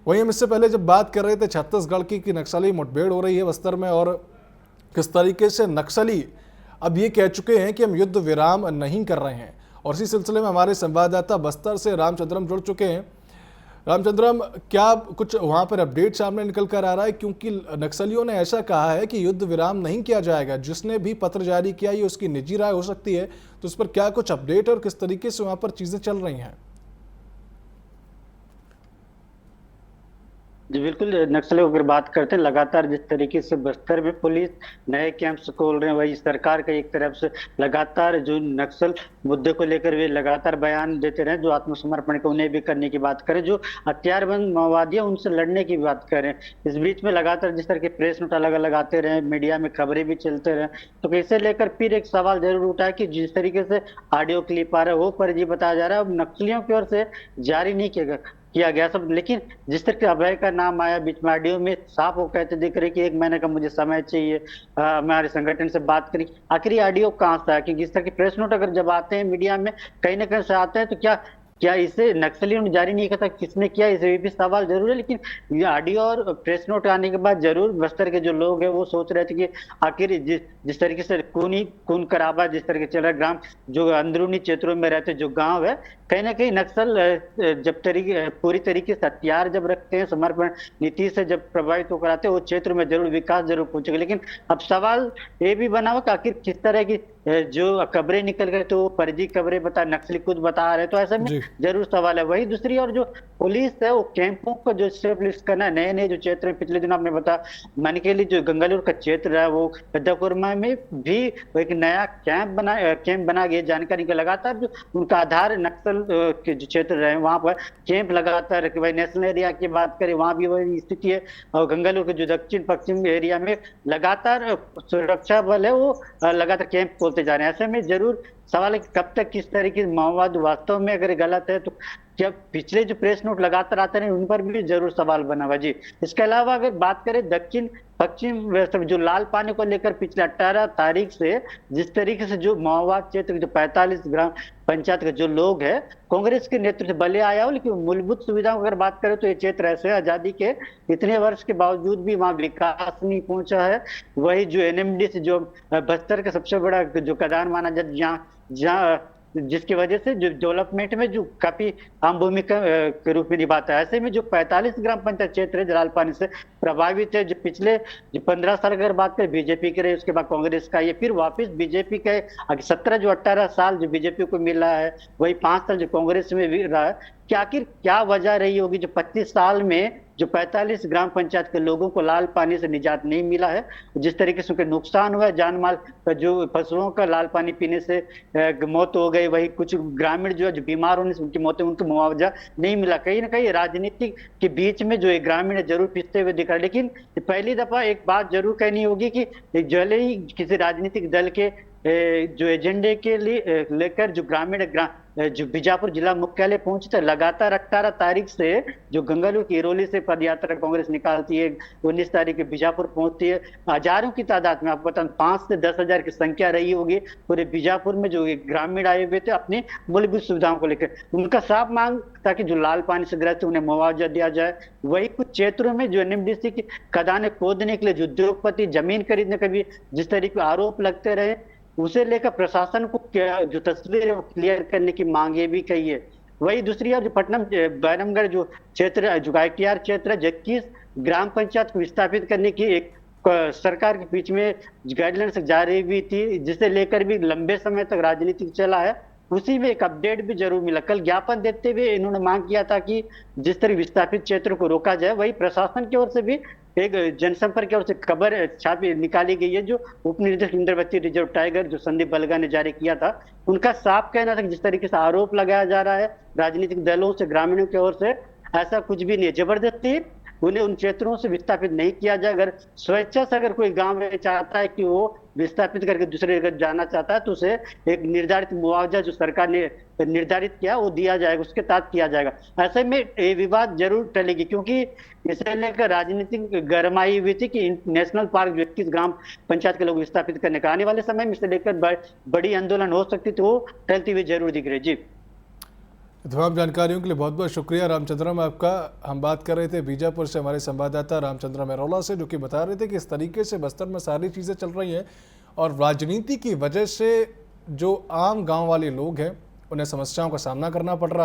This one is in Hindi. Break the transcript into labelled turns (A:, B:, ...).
A: वहीं हम इससे पहले जब बात कर रहे थे छत्तीसगढ़ की कि नक्सली मुठभेड़ हो रही है बस्तर में और किस तरीके से नक्सली अब ये कह चुके हैं कि हम युद्ध विराम नहीं कर रहे हैं, और इसी सिलसिले में हमारे संवाददाता बस्तर से रामचंद्रम जुड़ चुके हैं। रामचंद्रम, क्या कुछ वहां पर अपडेट सामने निकल कर आ रहा है? क्योंकि नक्सलियों ने ऐसा कहा है कि युद्ध विराम नहीं किया जाएगा, जिसने भी पत्र जारी किया ये उसकी निजी राय हो सकती है, तो इस पर क्या कुछ अपडेट और किस तरीके से वहां पर चीजें चल रही हैं?
B: जी बिल्कुल, नक्सलियों की अगर बात करते हैं, लगातार जिस तरीके से बस्तर में पुलिस नए कैंप्स खोल रहे हैं, वही सरकार का एक तरफ से लगातार जो नक्सल मुद्दे को लेकर वे लगातार बयान देते रहे, जो आत्मसमर्पण को उन्हें भी करने की बात करें, जो हथियारबंद माओवादी है उनसे लड़ने की बात करें। इस बीच में लगातार जिस तरह के प्रेस नोट अलग अलग आते रहे, मीडिया में खबरें भी चलते रहे, तो इसे लेकर फिर एक सवाल जरूर उठा है कि जिस तरीके से ऑडियो क्लिप आ रहा है वो फर्जी बताया जा रहा है, अब नक्सलियों की ओर से जारी नहीं किया गया सब। लेकिन जिस तरह के अभय का नाम आया बीच में ऑडियो में, साफ वो कहते दिख रहे कि 1 महीने का मुझे समय चाहिए, हमारे संगठन से बात करी। आखिर ये ऑडियो कहाँ से आया? क्योंकि इस तरह के प्रेस नोट अगर जब आते हैं मीडिया में कहीं ना कहीं से आते हैं, तो क्या क्या इसे नक्सलियों ने जारी नहीं किया था? किसने किया, इसे भी सवाल जरूर है। लेकिन ये ऑडियो और प्रेस नोट आने के बाद जरूर बस्तर के जो लोग हैं वो सोच रहे थे कि आखिर जिस तरीके से खून खराबा जिस तरह के चल रहा है, ग्राम जो अंदरूनी क्षेत्रों में रहते जो गांव है, कहीं ना कहीं नक्सल जब पूरी तरीके से हथियार जब रखते हैं, समर्पण नीति से जब प्रभावित होकर आते हैं, वो क्षेत्र में जरूर विकास जरूर पहुंचेगा। लेकिन अब सवाल ये भी बना हुआ कि आखिर किस तरह की जो खबरें निकल गए, तो फर्जी खबरें नक्सली खुद बता रहे, तो ऐसे में
A: जी।
B: जरूर सवाल है। वही दूसरी और जो पुलिस है वो कैंपों को जो स्टेब्लिश करना है, नए नए जो क्षेत्र है, पिछले दिनों आपने बताया मानिकेली जो गंगालूर का क्षेत्र है, वो पेद्दाकुरमा में भी एक नया कैंप बना गया। जानकारी का लगातार जो उनका आधार नक्सल के जो क्षेत्र रहे वहां पर कैंप लगातार, भाई नेशनल एरिया की बात करें वहां भी वही स्थिति है, और गंगालूर के जो दक्षिण पश्चिम एरिया में लगातार सुरक्षा बल है वो लगातार कैंप खोलते जा रहे हैं। ऐसे में जरूर सवाल है कि कब तक किस तरीके से माओवाद वास्तव में अगर गलत है, तो क्या पिछले जो प्रेस नोट लगातार आते रहे उन पर भी जरूर सवाल बना हुआ जी। इसके अलावा अगर बात करें दक्षिण पश्चिम जो लाल पानी को लेकर पिछले 18 तारीख से जिस तरीके से जो माओवाद क्षेत्र जो 45 ग्राम पंचायत के जो लोग हैं कांग्रेस के नेतृत्व से भले आया हो, लेकिन मूलभूत सुविधाओं की अगर बात करें तो ये क्षेत्र ऐसे आजादी के इतने वर्ष के बावजूद भी वहां विकास नहीं पहुंचा है। वही जो एनएमडीसी जो बस्तर का सबसे बड़ा जो कदान माना जाता, जहाँ जहाँ जिसकी वजह से जो डेवलपमेंट में जो काफी अहम भूमिका के रूप में निभाता है। ऐसे में जो 45 ग्राम पंचायत क्षेत्र है जलाल पानी से प्रभावित है, जो पिछले जो 15 साल अगर बात करें बीजेपी के रहे, उसके बाद कांग्रेस का, ये फिर वापस बीजेपी के 18 साल जो बीजेपी को मिला है, वही 5 साल जो कांग्रेस में भी रहा है। कि आखिर क्या वजह रही होगी जो 25 साल में जो 45 ग्राम पंचायत के लोगों को लाल पानी से निजात नहीं मिला है, जिस तरीके से उनके नुकसान हुआ है, जान माल जो फसलों का लाल पानी पीने से मौत हो गई, वही कुछ ग्रामीण जो है जो बीमार होने से उनकी मौत, उनको मुआवजा नहीं मिला। कहीं ना कहीं राजनीति के बीच में जो एक ग्रामीण जरूर पिसते हुए दिख रहा है। लेकिन पहली दफा एक बात जरूर कहनी होगी कि जले ही किसी राजनीतिक दल के जो एजेंडे के लिए लेकर जो जो बीजापुर जिला मुख्यालय पहुंचते लगातार 18 तारीख से जो गंगालूर की इरोली से पद यात्रा कांग्रेस निकालती है, 19 तारीख के बीजापुर पहुंचती है, हजारों की तादाद में, आपको बताऊं 5 से 10 हजार की संख्या रही होगी पूरे बीजापुर में जो ग्रामीण आए हुए थे अपनी मूलभूत सुविधाओं को लेकर। उनका साफ मांग ताकि जो लाल पानी से ग्रस्त उन्हें मुआवजा दिया जाए। वही कुछ क्षेत्रों में जो एनएमडीसी की खदानें खोदने के लिए जो उद्योगपति जमीन खरीदने का भी जिस तरीके आरोप लगते रहे, उसे लेकर प्रशासन को जो तस्वीर है वो क्लियर करने की मांगे भी कही है। वही दूसरी ओर जो पटनम बैरमगढ़ जो क्षेत्र जो ITR क्षेत्र है, 21 ग्राम पंचायत को विस्थापित करने की एक सरकार के बीच में गाइडलाइंस जारी हुई थी, जिसे लेकर भी लंबे समय तक राजनीति चला है। उसी में एक अपडेट भी जरूर मिला। कल ज्ञापन देते हुए इन्होंने मांग किया था कि जिस तरह विस्थापित क्षेत्रों को रोका जाए, वही प्रशासन की ओर से भी एक जनसंपर्क की ओर से खबर छापी निकाली गई है, जो उप निदेशक इंद्रवती रिजर्व टाइगर जो संदीप बलगा ने जारी किया था। उनका साफ कहना था कि जिस तरीके से आरोप लगाया जा रहा है राजनीतिक दलों से, ग्रामीणों की ओर से, ऐसा कुछ भी नहीं है। जबरदस्ती उन्हें उन क्षेत्रों से विस्थापित नहीं किया जाए। अगर स्वेच्छा से अगर कोई गांव में चाहता है कि वो विस्थापित करके दूसरे जगह जाना चाहता है, तो उसे एक निर्धारित मुआवजा जो सरकार ने निर्धारित किया वो दिया जाएगा, उसके तहत किया जाएगा। ऐसे में ये विवाद जरूर टलेगी, क्योंकि इसे लेकर राजनीतिक गरमाई हुई थी कि नेशनल पार्क 21 ग्राम पंचायत के लोग विस्थापित करने का आने वाले समय में इसे लेकर बड़ी आंदोलन हो सकती थी, वो टलती हुई जरूर दिख रही। जी
A: तमाम जानकारियों के लिए बहुत बहुत शुक्रिया रामचंद्रम आपका। हम बात कर रहे थे बीजापुर से हमारे संवाददाता रामचंद्र मेरोला से, जो कि बता रहे थे कि इस तरीके से बस्तर में सारी चीज़ें चल रही हैं और राजनीति की वजह से जो आम गांव वाले लोग हैं उन्हें समस्याओं का सामना करना पड़ रहा है।